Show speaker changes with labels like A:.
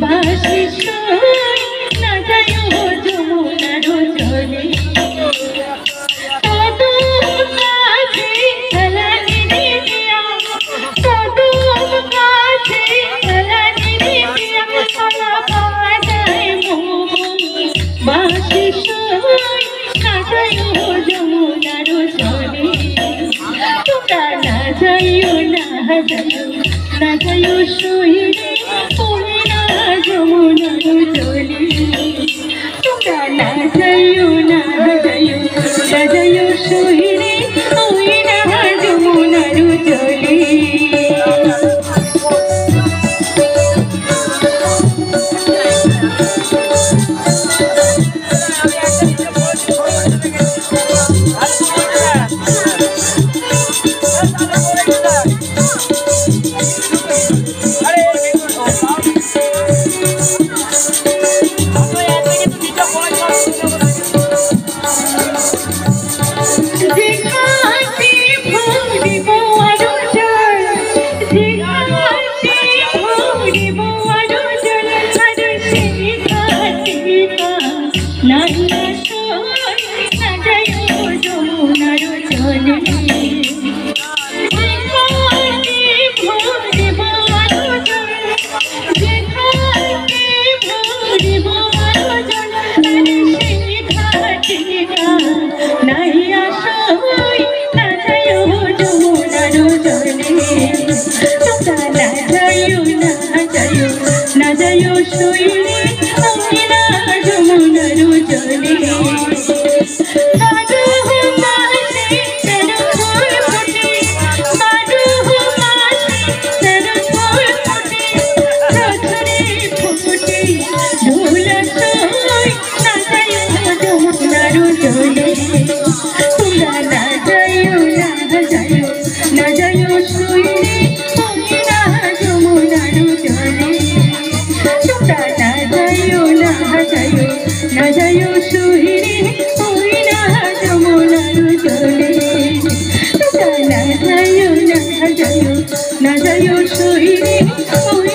A: বাঁশি সুর না যায় যমুনার জলে কদম গাছে কালানি দিয়া কদম গাছে কালানি দিয়া কলা বাজায় মন বাঁশি সুর না যায় যমুনার জলে তোমরা না যাইও না যাইও না যাইও শহীদে ওই না যমুনার জলে তোমরা না যাইও না যাইও না যাইও শহীদে ওই না যমুনার জলে না যাইও শৈলে ওই না যমুনার জলে তোমরা না যাইও না যাইও না যাইও শৈলে ওই না যমুনার জলে তোমরা না যাইও না যাইও না যাইও শহীদে ওই না যমুনার জলে তোমরা না যাইও না যাইও না যাইও শহীদে ওই